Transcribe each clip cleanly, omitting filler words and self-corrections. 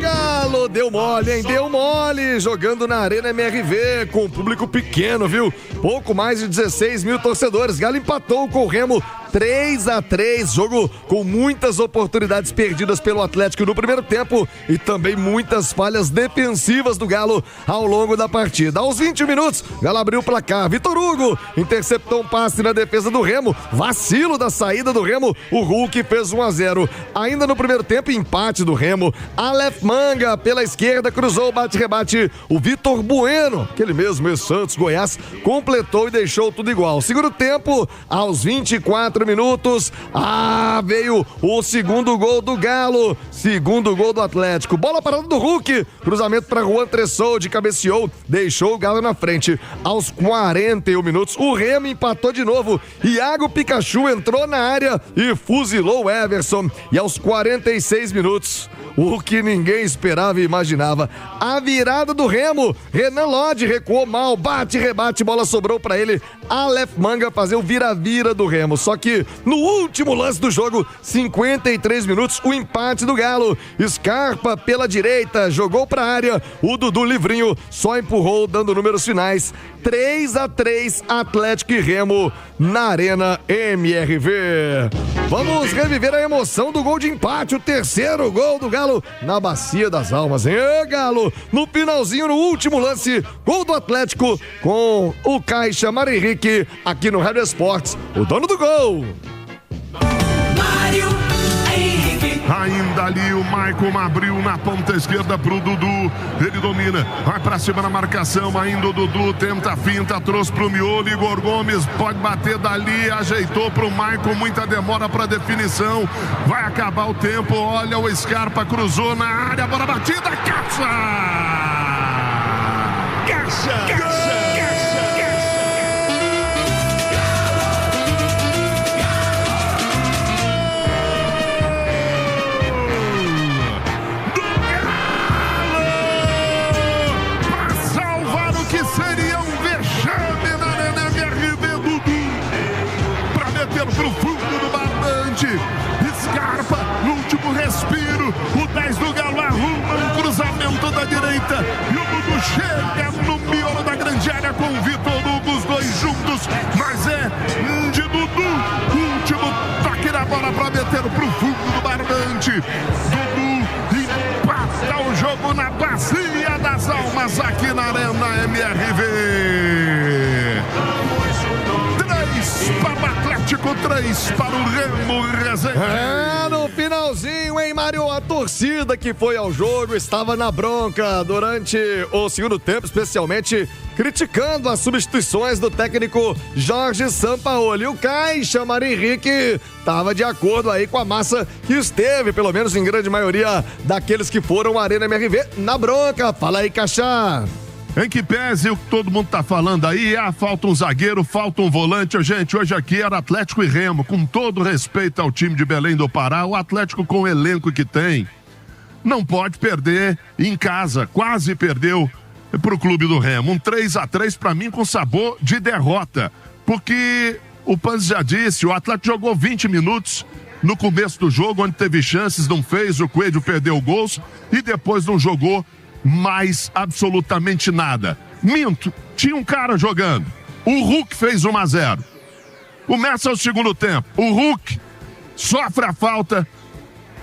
Galo, deu mole, hein? Deu mole, jogando na Arena MRV, com público pequeno, viu? Pouco mais de 16 mil torcedores. Galo empatou com o Remo 3-3, jogo com muitas oportunidades perdidas pelo Atlético no primeiro tempo e também muitas falhas defensivas do Galo ao longo da partida. Aos 20 minutos, Galo abriu o placar. Vitor Hugo interceptou um passe na defesa do Remo, vacilo da saída do Remo, o Hulk fez 1-0. Ainda no primeiro tempo, empate do Remo. Aleph Manga pela esquerda cruzou o bate-rebate. O Vitor Bueno, aquele mesmo ex-Santos Goiás, completou e deixou tudo igual. Segundo tempo, aos 24 minutos, veio o segundo gol do Galo, segundo gol do Atlético. Bola parada do Hulk, cruzamento para Juan Tressoldi, cabeceou, deixou o Galo na frente. Aos 41 minutos, o Remo empatou de novo. Iago Pikachu entrou na área e fuzilou o Everson. E aos 46 minutos, o que ninguém esperava e imaginava, a virada do Remo. Renan Lodge recuou mal, bate-rebate, bola sobrou para ele, Aleph Manga fazer o vira-vira do Remo. Só que no último lance do jogo, 53 minutos, o empate do Galo. Scarpa pela direita, jogou pra área, o Dudu livrinho só empurrou, dando números finais. 3-3, Atlético e Remo na Arena MRV. Vamos reviver a emoção do gol de empate, o terceiro gol do Galo na Bacia das Almas, hein, Galo? No finalzinho, no último lance, gol do Atlético com o Caixa Mário Henrique aqui no Rádio Esportes, o dono do gol. Mário Henrique. Ainda ali o Maicon abriu na ponta esquerda pro Dudu, ele domina, vai pra cima na marcação, ainda o Dudu tenta a finta, trouxe pro miolo, Igor Gomes pode bater dali, ajeitou pro Maicon, muita demora pra definição, vai acabar o tempo, olha o Scarpa, cruzou na área, bola batida, Caixa! Pro fundo do barbante, Scarpa no último respiro, o 10 do Galo arruma um cruzamento da direita e o Dudu chega no miolo da grande área com o Vitor Hugo, os dois juntos, mas é de Dudu, o último toque na bola para meter pro fundo do barbante. Dudu empata o jogo na Bacia das Almas aqui na Arena MRV. 3 para o Atlético, 3 para o Remo Resende. No finalzinho, hein, Mário? A torcida que foi ao jogo estava na bronca durante o segundo tempo, especialmente criticando as substituições do técnico Jorge Sampaoli. O Caixa Mário Henrique estava de acordo aí com a massa que esteve, pelo menos em grande maioria daqueles que foram à Arena MRV, na bronca. Fala aí, Caixa. Em que pese o que todo mundo tá falando aí, falta um zagueiro, falta um volante. Gente, hoje aqui era Atlético e Remo, com todo respeito ao time de Belém do Pará, o Atlético com o elenco que tem, não pode perder em casa, quase perdeu pro clube do Remo. Um 3-3 pra mim com sabor de derrota, porque o Panzi já disse, o Atlético jogou 20 minutos no começo do jogo, onde teve chances, não fez, o Coelho perdeu gols e depois não jogou mais absolutamente nada. Minto, tinha um cara jogando. O Hulk fez 1-0. Começa o segundo tempo. O Hulk sofre a falta,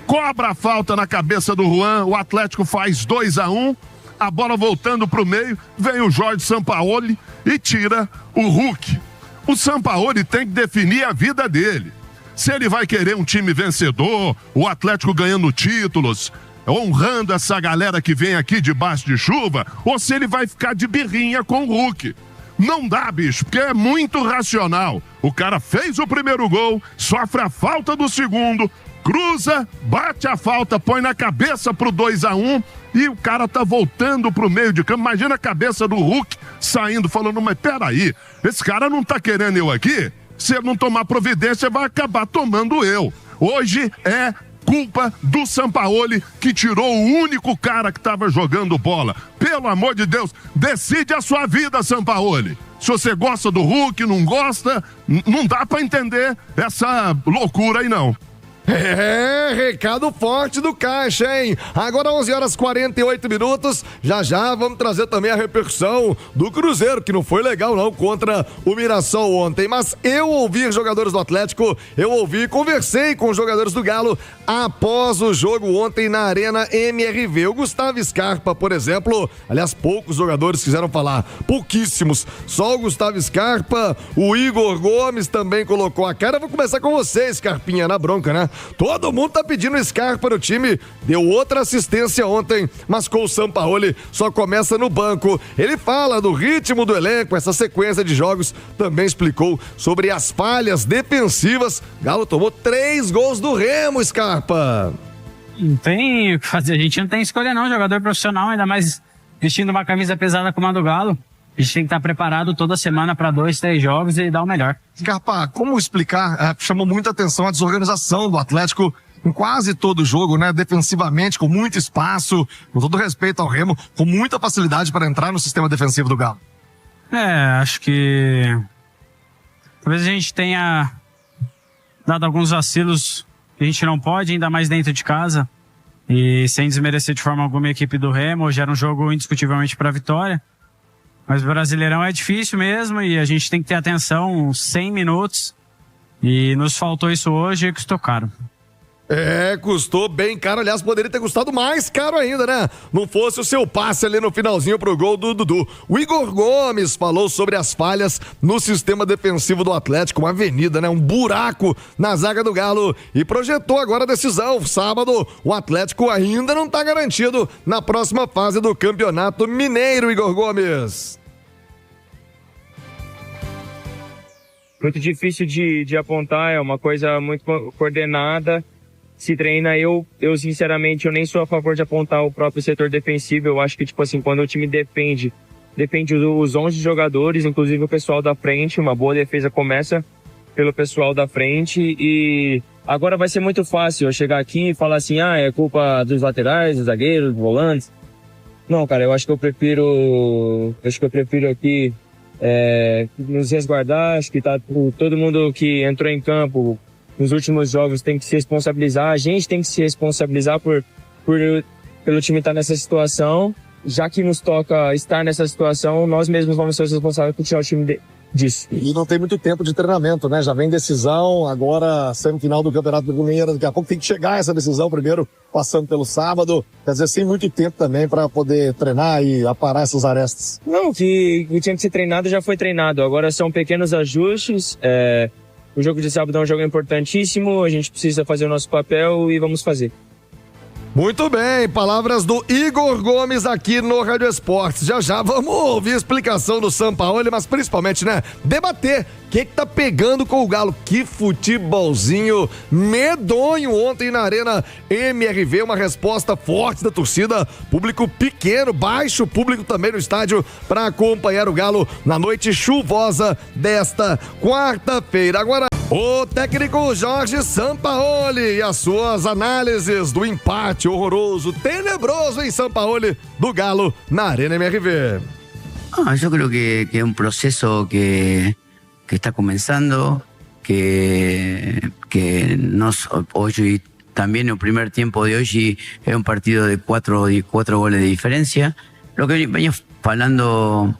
cobra a falta na cabeça do Juan. O Atlético faz 2-1. A bola voltando pro meio, vem o Jorge Sampaoli e tira o Hulk. O Sampaoli tem que definir a vida dele. Se ele vai querer um time vencedor, o Atlético ganhando títulos, honrando essa galera que vem aqui debaixo de chuva, ou se ele vai ficar de birrinha com o Hulk. Não dá, bicho, porque é muito racional. O cara fez o primeiro gol, sofre a falta do segundo, cruza, bate a falta, põe na cabeça pro 2-1 e o cara tá voltando pro meio de campo. Imagina a cabeça do Hulk saindo, falando, mas peraí, esse cara não tá querendo eu aqui? Se ele não tomar providência, vai acabar tomando eu. Hoje é culpa do Sampaoli, que tirou o único cara que estava jogando bola. Pelo amor de Deus, decide a sua vida, Sampaoli. Se você gosta do Hulk, não gosta, não dá pra entender essa loucura aí não. Recado forte do Caixa, hein? Agora 11h48. Já vamos trazer também a repercussão do Cruzeiro, que não foi legal não contra o Mirassol ontem, mas eu ouvi jogadores do Atlético, conversei com os jogadores do Galo após o jogo ontem na Arena MRV. O Gustavo Scarpa, por exemplo, aliás, poucos jogadores quiseram falar, pouquíssimos, só o Gustavo Scarpa, o Igor Gomes também colocou a cara. Eu vou começar com você, Scarpinha, na bronca, né? Todo mundo tá pedindo Scarpa no time, deu outra assistência ontem, mas com o Sampaoli só começa no banco. Ele fala do ritmo do elenco, essa sequência de jogos, também explicou sobre as falhas defensivas. Galo tomou 3 gols do Remo, Scarpa. Não tem o que fazer, a gente não tem escolha não, jogador profissional, ainda mais vestindo uma camisa pesada como a do Galo. A gente tem que estar preparado toda semana para 2, 3 jogos e dar o melhor. Scarpa, como explicar? Chamou muita atenção a desorganização do Atlético em quase todo jogo, né? Defensivamente, com muito espaço, com todo respeito ao Remo, com muita facilidade para entrar no sistema defensivo do Galo. Acho que talvez a gente tenha dado alguns vacilos que a gente não pode, ainda mais dentro de casa. E sem desmerecer de forma alguma a equipe do Remo, hoje era um jogo indiscutivelmente para a vitória. Mas o Brasileirão é difícil mesmo e a gente tem que ter atenção 100 minutos. E nos faltou isso hoje e custou caro. Custou bem caro, aliás, poderia ter custado mais caro ainda, né? Não fosse o seu passe ali no finalzinho pro gol do Dudu. O Igor Gomes falou sobre as falhas no sistema defensivo do Atlético, uma avenida, né? Um buraco na zaga do Galo e projetou agora a decisão. Sábado, o Atlético ainda não tá garantido na próxima fase do Campeonato Mineiro, Igor Gomes. Muito difícil de apontar, é uma coisa muito coordenada. Se treina, eu sinceramente, eu nem sou a favor de apontar o próprio setor defensivo. Eu acho que, tipo assim, quando o time defende os 11 jogadores, inclusive o pessoal da frente, uma boa defesa começa pelo pessoal da frente. E agora vai ser muito fácil eu chegar aqui e falar assim, é culpa dos laterais, dos zagueiros, dos volantes. Não, cara, eu acho que eu prefiro aqui nos resguardar. Acho que todo mundo que entrou em campo nos últimos jogos tem que se responsabilizar, a gente tem que se responsabilizar pelo time estar nessa situação. Já que nos toca estar nessa situação, nós mesmos vamos ser os responsáveis por tirar o time disso. E não tem muito tempo de treinamento, né? Já vem decisão, agora semifinal do Campeonato Mineiro, daqui a pouco tem que chegar essa decisão primeiro, passando pelo sábado, quer dizer, sem muito tempo também para poder treinar e aparar essas arestas. Não, que tinha que ser treinado já foi treinado, agora são pequenos ajustes. O jogo de sábado é um jogo importantíssimo, a gente precisa fazer o nosso papel e vamos fazer. Muito bem, palavras do Igor Gomes aqui no Rádio Esportes. Já vamos ouvir a explicação do Sampaoli, mas principalmente, né, debater o que tá pegando com o Galo. Que futebolzinho medonho ontem na Arena MRV, uma resposta forte da torcida, público pequeno, baixo público também no estádio para acompanhar o Galo na noite chuvosa desta quarta-feira. Agora, o técnico Jorge Sampaoli e as suas análises do empate horroroso, tenebroso em Sampaoli do Galo na Arena MRV. Yo creo que es un proceso que está comenzando, que hoy también el primer tiempo de hoy es un partido de cuatro goles de diferencia. Lo que venimos hablando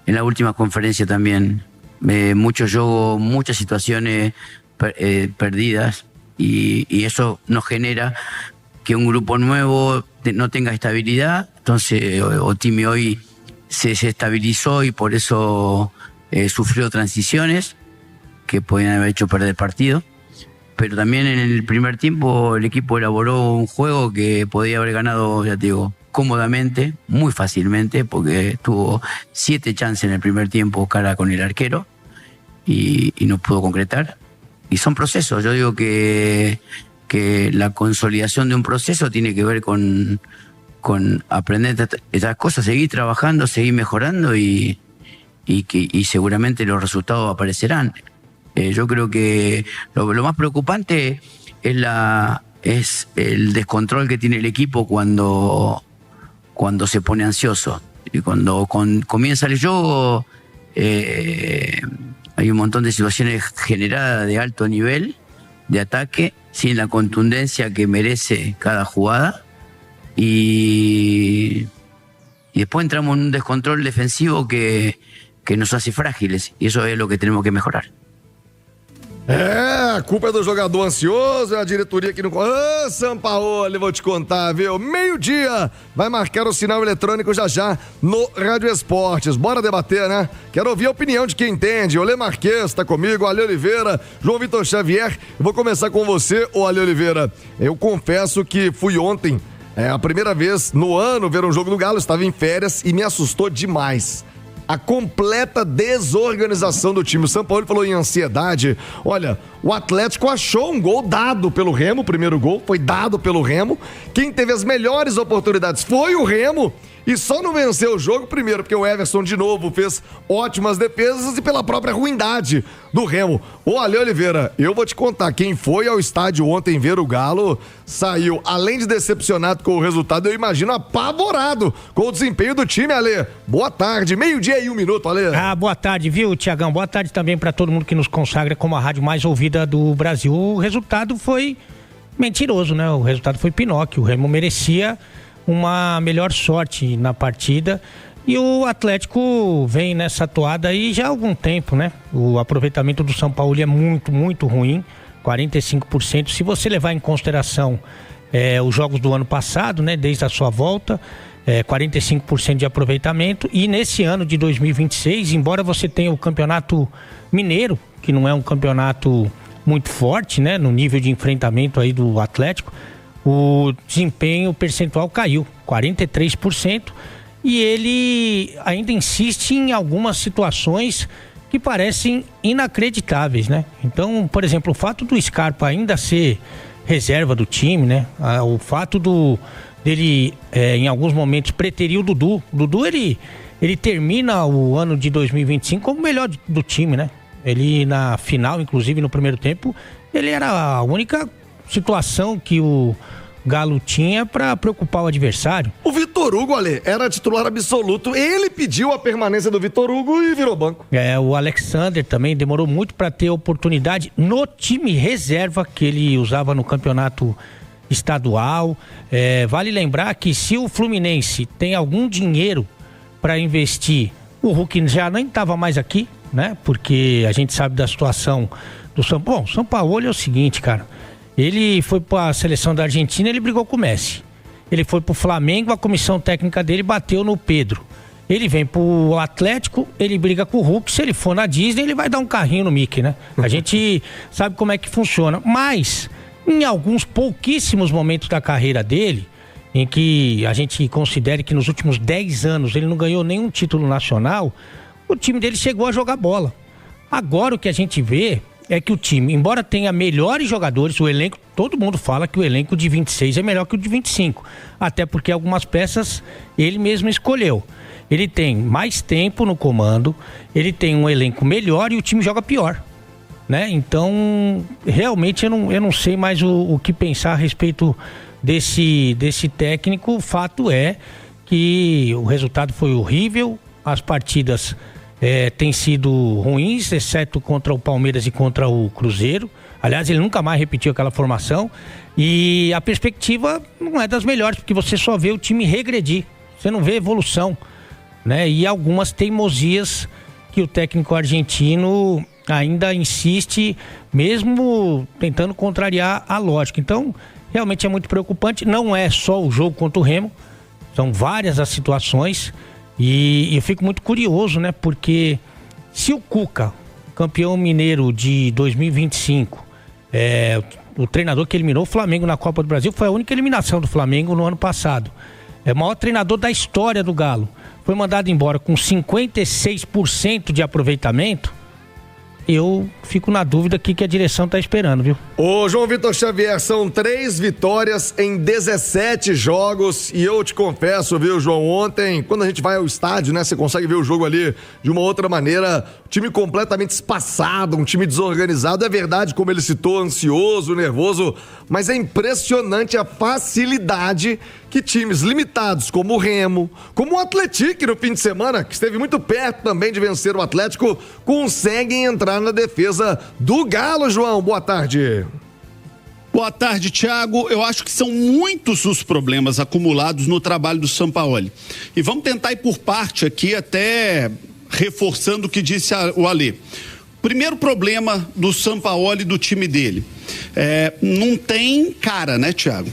en la última conferencia también, mucho juego, muchas situaciones perdidas y eso nos genera que un grupo nuevo no tenga estabilidad. Entonces Otimi hoy se estabilizó y por eso sufrió transiciones que podían haber hecho perder el partido. Pero también en el primer tiempo el equipo elaboró un juego que podía haber ganado, ya te digo, cómodamente, muy fácilmente, porque tuvo 7 chances en el primer tiempo cara con el arquero y no pudo concretar. Y son procesos. Yo digo que la consolidación de un proceso tiene que ver con aprender estas cosas, seguir trabajando, seguir mejorando y seguramente los resultados aparecerán. Yo creo que lo más preocupante es el descontrol que tiene el equipo cuando se pone ansioso. Y cuando comienza el juego, hay un montón de situaciones generadas de alto nivel de ataque, sin la contundencia que merece cada jugada. Y después entramos en un descontrol defensivo que nos hace frágiles. Y eso es lo que tenemos que mejorar. A culpa é do jogador ansioso, é a diretoria que não... Ô, Sampaoli, vou te contar, viu? Meio-dia, vai marcar o sinal eletrônico já no Rádio Esportes. Bora debater, né? Quero ouvir a opinião de quem entende. Olê Marques tá comigo, Ale Oliveira, João Vitor Xavier. Eu vou começar com você, ô Ale Oliveira. Eu confesso que fui ontem, a primeira vez no ano ver um jogo do Galo, estava em férias e me assustou demais. A completa desorganização do time. O Sampaoli falou em ansiedade. Olha, o Atlético achou um gol dado pelo Remo, o primeiro gol foi dado pelo Remo. Quem teve as melhores oportunidades foi o Remo e só não venceu o jogo, primeiro, porque o Everson de novo fez ótimas defesas e pela própria ruindade do Remo. Ô, Ale Oliveira, eu vou te contar, quem foi ao estádio ontem ver o Galo saiu, além de decepcionado com o resultado, eu imagino apavorado com o desempenho do time, Ale. Boa tarde, 12:01, Ale. Boa tarde, viu, Tiagão? Boa tarde também para todo mundo que nos consagra como a rádio mais ouvida do Brasil. O resultado foi mentiroso, né? O resultado foi Pinóquio. O Remo merecia uma melhor sorte na partida e o Atlético vem nessa toada aí já há algum tempo, né? O aproveitamento do Sampaoli é muito, muito ruim, 45%. Se você levar em consideração os jogos do ano passado, né? Desde a sua volta, 45% de aproveitamento. E nesse ano de 2026, embora você tenha o Campeonato Mineiro, que não é um campeonato muito forte, né? No nível de enfrentamento aí do Atlético, o desempenho percentual caiu, 43%, e ele ainda insiste em algumas situações que parecem inacreditáveis, né? Então, por exemplo, o fato do Scarpa ainda ser reserva do time, né? O fato dele, em alguns momentos, preterir o Dudu. O Dudu, ele termina o ano de 2025 como o melhor do time, né? Ele, na final, inclusive no primeiro tempo, ele era a única situação que o Galo tinha para preocupar o adversário. O Vitor Hugo, Ale, era titular absoluto. Ele pediu a permanência do Vitor Hugo e virou banco. O Alexander também demorou muito para ter oportunidade no time reserva que ele usava no campeonato estadual. Vale lembrar que se o Fluminense tem algum dinheiro para investir, o Hulk já nem estava mais aqui, né? Porque a gente sabe da situação do São Paulo. Bom, o Sampaoli é o seguinte, cara. Ele foi para a seleção da Argentina, ele brigou com o Messi. Ele foi para o Flamengo, a comissão técnica dele bateu no Pedro. Ele vem para o Atlético, ele briga com o Hulk. Se ele for na Disney, ele vai dar um carrinho no Mickey, né? A gente sabe como é que funciona. Mas, em alguns pouquíssimos momentos da carreira dele, em que a gente considere que nos últimos 10 anos ele não ganhou nenhum título nacional, o time dele chegou a jogar bola. Agora o que a gente vê é que o time, embora tenha melhores jogadores, o elenco, todo mundo fala que o elenco de 26 é melhor que o de 25, até porque algumas peças ele mesmo escolheu. Ele tem mais tempo no comando, ele tem um elenco melhor e o time joga pior, né? Então, realmente eu não sei mais o que pensar a respeito desse técnico. O fato é que o resultado foi horrível, as partidas têm sido ruins, exceto contra o Palmeiras e contra o Cruzeiro. Aliás, ele nunca mais repetiu aquela formação e a perspectiva não é das melhores, porque você só vê o time regredir, você não vê evolução, né? E algumas teimosias que o técnico argentino ainda insiste, mesmo tentando contrariar a lógica. Então, realmente é muito preocupante. Não é só o jogo contra o Remo, são várias as situações. E eu fico muito curioso, né? Porque se o Cuca, campeão mineiro de 2025, o treinador que eliminou o Flamengo na Copa do Brasil, foi a única eliminação do Flamengo no ano passado. É o maior treinador da história do Galo. Foi mandado embora com 56% de aproveitamento. Eu fico na dúvida aqui que a direção está esperando, viu? Ô, João Vitor Xavier, são 3 vitórias em 17 jogos e eu te confesso, viu, João, ontem, quando a gente vai ao estádio, né, você consegue ver o jogo ali de uma outra maneira, time completamente espaçado, um time desorganizado, é verdade, como ele citou, ansioso, nervoso, mas é impressionante a facilidade que times limitados como o Remo, como o Atlético no fim de semana, que esteve muito perto também de vencer o Atlético, conseguem entrar na defesa do Galo, João. Boa tarde. Boa tarde, Thiago. Eu acho que são muitos os problemas acumulados no trabalho do Sampaoli. E vamos tentar ir por parte aqui, até reforçando o que disse o Alê. Primeiro problema do Sampaoli e do time dele. Não tem cara, né, Thiago?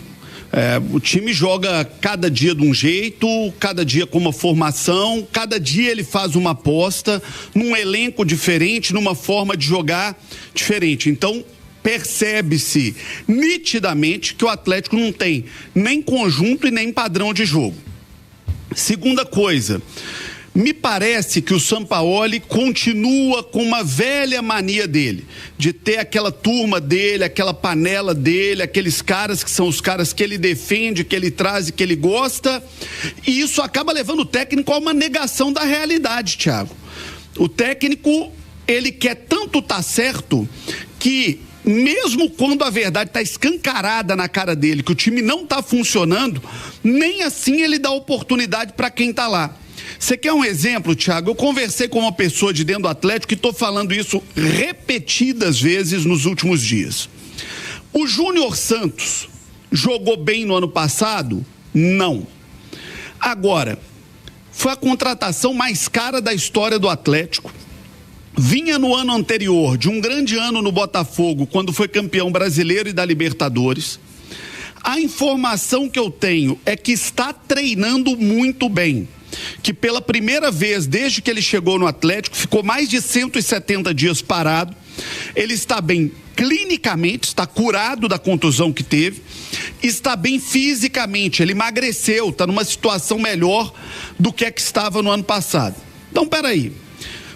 O time joga cada dia de um jeito, cada dia com uma formação, cada dia ele faz uma aposta num elenco diferente, numa forma de jogar diferente. Então, percebe-se nitidamente que o Atlético não tem nem conjunto e nem padrão de jogo. Segunda coisa, me parece que o Sampaoli continua com uma velha mania dele, de ter aquela turma dele, aquela panela dele, aqueles caras que são os caras que ele defende, que ele traz e que ele gosta, e isso acaba levando o técnico a uma negação da realidade, Thiago. O técnico, ele quer tanto estar certo que, mesmo quando a verdade está escancarada na cara dele, que o time não está funcionando, nem assim ele dá oportunidade para quem está lá. Você quer um exemplo, Thiago? Eu conversei com uma pessoa de dentro do Atlético e estou falando isso repetidas vezes nos últimos dias. O Júnior Santos jogou bem no ano passado? Não. Agora, foi a contratação mais cara da história do Atlético. Vinha no ano anterior de um grande ano no Botafogo, quando foi campeão brasileiro e da Libertadores. A informação que eu tenho é que está treinando muito bem, que pela primeira vez desde que ele chegou no Atlético, ficou mais de 170 dias parado, ele está bem clinicamente, está curado da contusão que teve, está bem fisicamente, ele emagreceu, está numa situação melhor do que estava no ano passado. Então, peraí,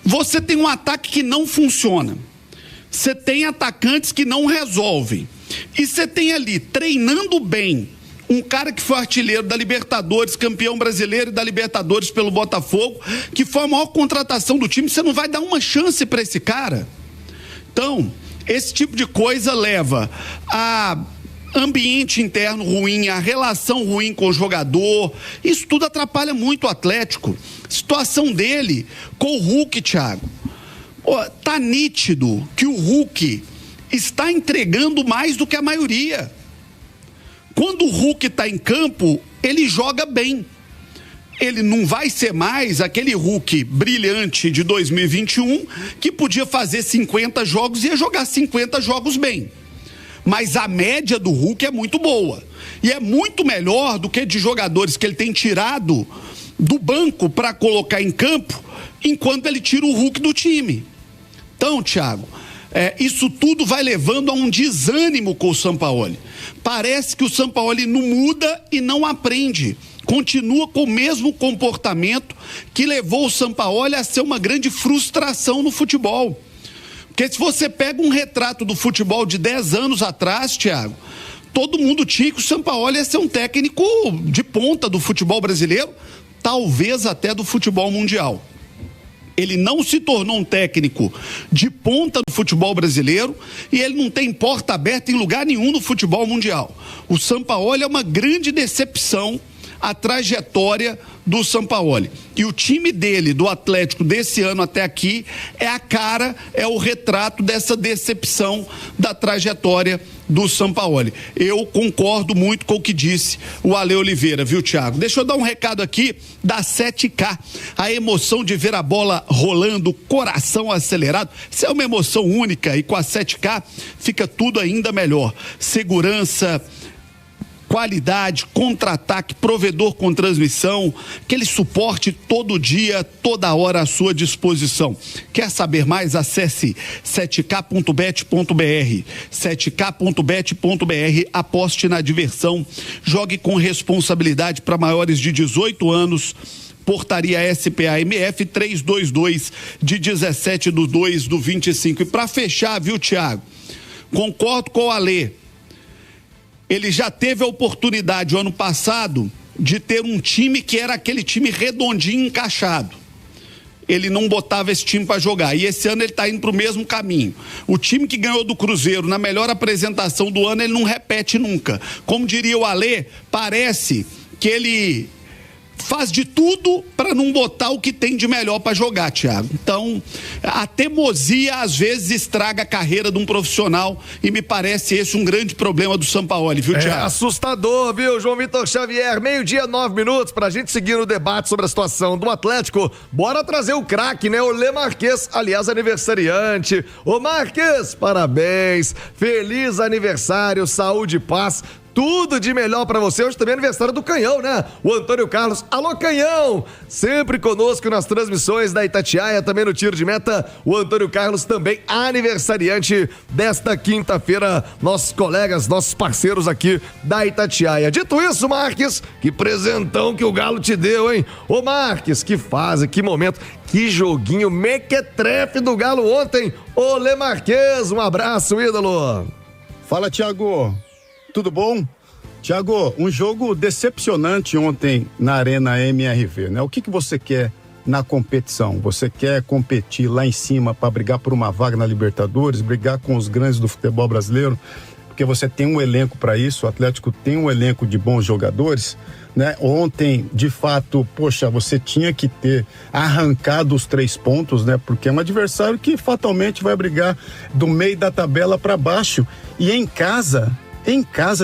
você tem um ataque que não funciona, você tem atacantes que não resolvem, e você tem ali, treinando bem, um cara que foi artilheiro da Libertadores, campeão brasileiro e da Libertadores pelo Botafogo, que foi a maior contratação do time. Você não vai dar uma chance para esse cara? Então, esse tipo de coisa leva a ambiente interno ruim, a relação ruim com o jogador. Isso tudo atrapalha muito o Atlético. Situação dele com o Hulk, Thiago. Tá nítido que o Hulk está entregando mais do que a maioria. Quando o Hulk está em campo, ele joga bem. Ele não vai ser mais aquele Hulk brilhante de 2021 que podia fazer 50 jogos e ia jogar 50 jogos bem. Mas a média do Hulk é muito boa. E é muito melhor do que de jogadores que ele tem tirado do banco para colocar em campo, enquanto ele tira o Hulk do time. Então, Thiago, isso tudo vai levando a um desânimo com o Sampaoli. Parece que o Sampaoli não muda e não aprende. Continua com o mesmo comportamento que levou o Sampaoli a ser uma grande frustração no futebol. Porque se você pega um retrato do futebol de 10 anos atrás, Thiago, todo mundo tinha que o Sampaoli ia ser um técnico de ponta do futebol brasileiro, talvez até do futebol mundial. Ele não se tornou um técnico de ponta do futebol brasileiro e ele não tem porta aberta em lugar nenhum no futebol mundial. O Sampaoli é uma grande decepção, a trajetória do Sampaoli. E o time dele, do Atlético, desse ano até aqui, é o retrato dessa decepção da trajetória do Sampaoli. Eu concordo muito com o que disse o Ale Oliveira, viu, Thiago? Deixa eu dar um recado aqui da 7K. A emoção de ver a bola rolando, coração acelerado. Isso é uma emoção única e com a 7K fica tudo ainda melhor. Segurança, qualidade, contra-ataque, provedor com transmissão, aquele suporte todo dia, toda hora à sua disposição. Quer saber mais? Acesse 7k.bet.br, 7k.bet.br, aposte na diversão, jogue com responsabilidade para maiores de 18 anos, portaria SPA-MF 322 de 17/2/25. E para fechar, viu, Thiago? Concordo com o Alê. Ele já teve a oportunidade, o ano passado, de ter um time que era aquele time redondinho, encaixado. Ele não botava esse time para jogar. E esse ano ele está indo para o mesmo caminho. O time que ganhou do Cruzeiro, na melhor apresentação do ano, ele não repete nunca. Como diria o Alê, parece que ele faz de tudo para não botar o que tem de melhor para jogar, Thiago. Então, a teimosia às vezes estraga a carreira de um profissional e me parece esse um grande problema do Sampaoli, viu, Thiago? É assustador, viu, João Vitor Xavier? 12:09 pra gente seguir no debate sobre a situação do Atlético. Bora trazer o craque, né? O Lê Marques, aliás, aniversariante. Ô Marques, parabéns, feliz aniversário, saúde e paz. Tudo de melhor pra você. Hoje também é aniversário do Canhão, né? O Antônio Carlos. Alô, Canhão! Sempre conosco nas transmissões da Itatiaia, também no tiro de meta. O Antônio Carlos também aniversariante desta quinta-feira. Nossos colegas, nossos parceiros aqui da Itatiaia. Dito isso, Marques, que presentão que o Galo te deu, hein? Ô, Marques, que fase, que momento, que joguinho mequetrefe do Galo ontem. Ô, Lê Marques, um abraço, ídolo. Fala, Thiago. Tudo bom? Thiago, um jogo decepcionante ontem na Arena MRV, né? O que você quer na competição? Você quer competir lá em cima para brigar por uma vaga na Libertadores, brigar com os grandes do futebol brasileiro, porque você tem um elenco para isso, o Atlético tem um elenco de bons jogadores, né? Ontem, de fato, poxa, você tinha que ter arrancado os 3 pontos, né? Porque é um adversário que fatalmente vai brigar do meio da tabela para baixo. E em casa,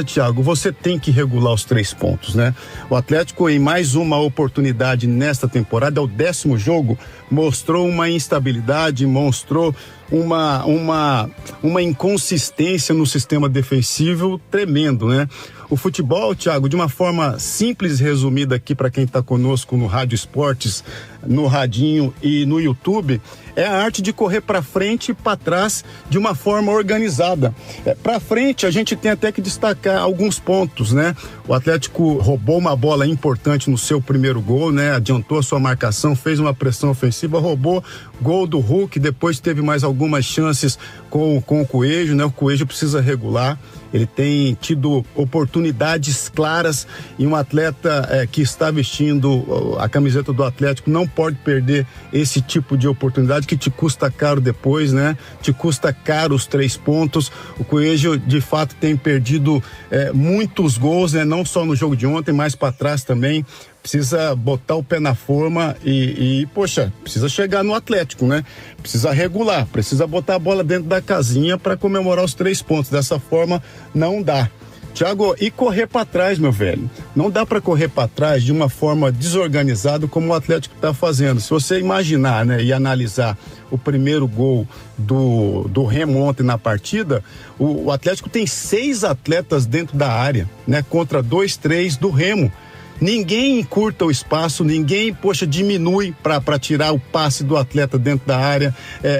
Thiago, você tem que regular os 3 pontos, né? O Atlético, em mais uma oportunidade nesta temporada, é o 10º jogo, mostrou uma instabilidade, mostrou uma inconsistência no sistema defensivo tremendo, né? O futebol, Thiago, de uma forma simples e resumida aqui para quem está conosco no Rádio Esportes, no Radinho e no YouTube, é a arte de correr para frente e para trás de uma forma organizada. Para frente, a gente tem até que destacar alguns pontos, né? O Atlético roubou uma bola importante no seu primeiro gol, né? Adiantou a sua marcação, fez uma pressão ofensiva, roubou gol do Hulk, depois teve mais algumas chances com o Coelho, né? O Coelho precisa regular. Ele tem tido oportunidades claras e um atleta que está vestindo a camiseta do Atlético não pode perder esse tipo de oportunidade que te custa caro depois, né? Te custa caro os 3 pontos. O Coelho, de fato, tem perdido muitos gols, né? Não só no jogo de ontem, mas para trás também. Precisa botar o pé na forma e, poxa, precisa chegar no Atlético, né? Precisa regular, precisa botar a bola dentro da casinha para comemorar os 3 pontos. Dessa forma, não dá. Thiago, e correr para trás, meu velho? Não dá para correr para trás de uma forma desorganizada como o Atlético está fazendo. Se você imaginar, né, e analisar o primeiro gol do Remo ontem na partida, o Atlético tem 6 atletas dentro da área, né? Contra 2, 3 do Remo. Ninguém encurta o espaço, ninguém, diminui para tirar o passe do atleta dentro da área.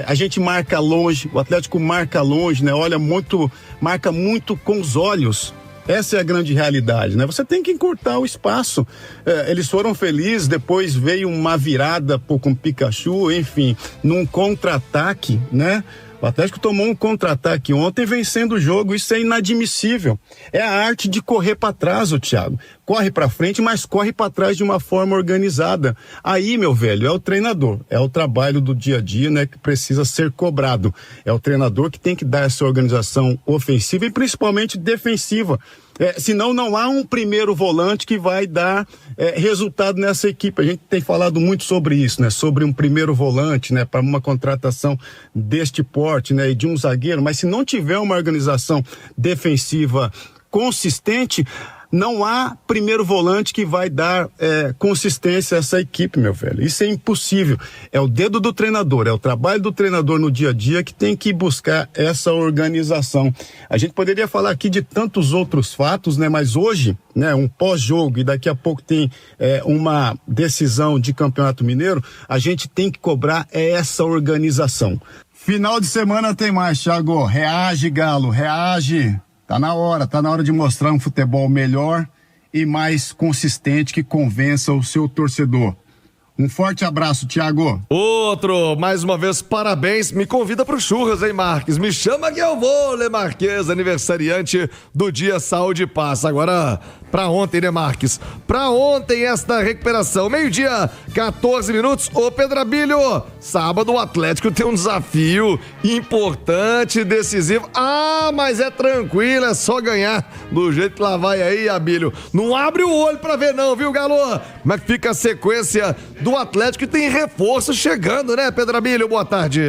A gente marca longe, o Atlético marca longe, né? Marca muito com os olhos. Essa é a grande realidade, né? Você tem que encurtar o espaço. Eles foram felizes, depois veio uma virada com o Pikachu, enfim, num contra-ataque, né? O Atlético tomou um contra-ataque ontem vencendo o jogo, isso é inadmissível. É a arte de correr para trás, o Thiago. Corre para frente, mas corre para trás de uma forma organizada. Aí, meu velho, é o treinador, é o trabalho do dia a dia, né, que precisa ser cobrado. É o treinador que tem que dar essa organização ofensiva e principalmente defensiva. Senão não há um primeiro volante que vai dar resultado nessa equipe. A gente tem falado muito sobre isso, né? Sobre um primeiro volante, né? Para uma contratação deste porte, né? E de um zagueiro, mas se não tiver uma organização defensiva consistente, não há primeiro volante que vai dar consistência a essa equipe, meu velho. Isso é impossível. É o dedo do treinador, é o trabalho do treinador no dia a dia que tem que buscar essa organização. A gente poderia falar aqui de tantos outros fatos, né? Mas hoje, né, um pós-jogo e daqui a pouco tem uma decisão de Campeonato Mineiro, a gente tem que cobrar essa organização. Final de semana tem mais, Thiago. Reage, Galo, reage. Tá na hora de mostrar um futebol melhor e mais consistente que convença o seu torcedor. Um forte abraço, Thiago. Outro, mais uma vez, parabéns. Me convida pro churras, hein, Marques? Me chama que eu vou, Lê Marques, aniversariante do dia Saúde e Paz. Agora, Pra ontem, né, Marques? Pra ontem esta recuperação. 12h, 14 minutos. Ô, Pedro Abílio, sábado o Atlético tem um desafio importante, decisivo. Ah, mas é tranquilo, é só ganhar do jeito que lá vai aí, Abílio. Não abre o olho pra ver não, viu, Galo? Como é que fica a sequência do Atlético que tem reforço chegando, né, Pedro Abílio? Boa tarde.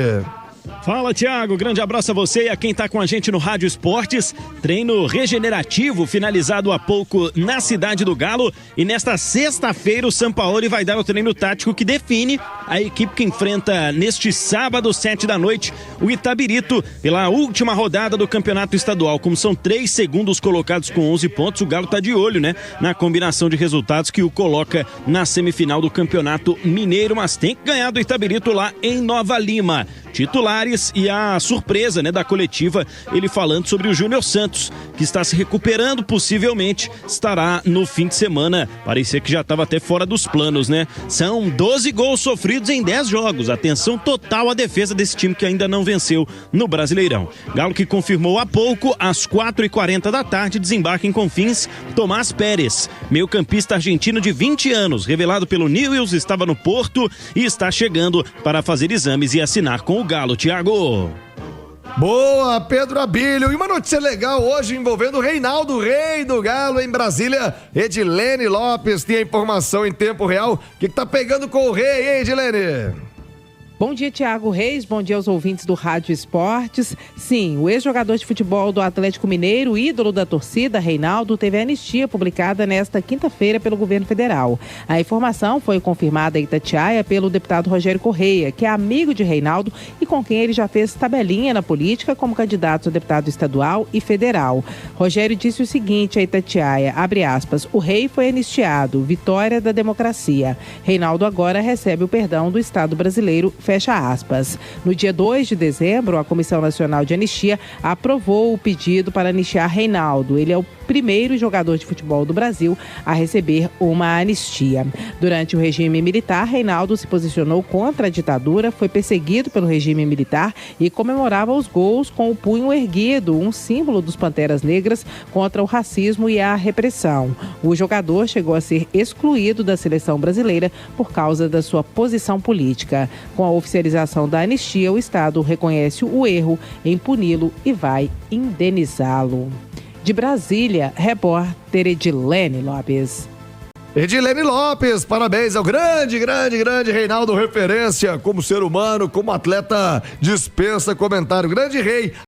Fala, Thiago, grande abraço a você e a quem tá com a gente no Rádio Esportes. Treino regenerativo finalizado há pouco na Cidade do Galo, e nesta sexta-feira o Sampaoli vai dar o treino tático que define a equipe que enfrenta neste sábado, 7h, o Itabirito, pela última rodada do Campeonato Estadual. Como são 3 segundos colocados com 11 pontos, o Galo tá de olho, né, na combinação de resultados que o coloca na semifinal do Campeonato Mineiro, mas tem que ganhar do Itabirito lá em Nova Lima. Titulares e a surpresa, né, da coletiva, ele falando sobre o Júnior Santos, que está se recuperando, possivelmente estará no fim de semana. Parecia que já estava até fora dos planos, né? São 12 gols sofridos em 10 jogos. Atenção total à defesa desse time que ainda não venceu no Brasileirão. Galo que confirmou há pouco, às 4h40 da tarde, desembarca em Confins Tomás Pérez, meio-campista argentino de 20 anos, revelado pelo Newell's, estava no Porto e está chegando para fazer exames e assinar com o Galo, Thiago. Boa, Pedro Abílio. E uma notícia legal hoje envolvendo o Reinaldo, rei do Galo em Brasília. Edilene Lopes tem a informação em tempo real. O que tá pegando com o rei, hein, Edilene? Bom dia, Thiago Reis. Bom dia aos ouvintes do Rádio Esportes. Sim, o ex-jogador de futebol do Atlético Mineiro, ídolo da torcida, Reinaldo, teve a anistia publicada nesta quinta-feira pelo governo federal. A informação foi confirmada em Itatiaia pelo deputado Rogério Correia, que é amigo de Reinaldo e com quem ele já fez tabelinha na política como candidato a deputado estadual e federal. Rogério disse o seguinte a Itatiaia, abre aspas, o rei foi anistiado, vitória da democracia. Reinaldo agora recebe o perdão do Estado brasileiro, fecha aspas. No dia 2 de dezembro, a Comissão Nacional de Anistia aprovou o pedido para anistiar Reinaldo. Ele é o primeiro jogador de futebol do Brasil a receber uma anistia. Durante o regime militar, Reinaldo se posicionou contra a ditadura, foi perseguido pelo regime militar e comemorava os gols com o punho erguido, um símbolo dos Panteras Negras contra o racismo e a repressão. O jogador chegou a ser excluído da seleção brasileira por causa da sua posição política. Com a oficialização da anistia, o Estado reconhece o erro em puni-lo e vai indenizá-lo. De Brasília, repórter Edilene Lopes. Edilene Lopes, parabéns ao grande Reinaldo, referência como ser humano, como atleta, dispensa comentário. Grande rei.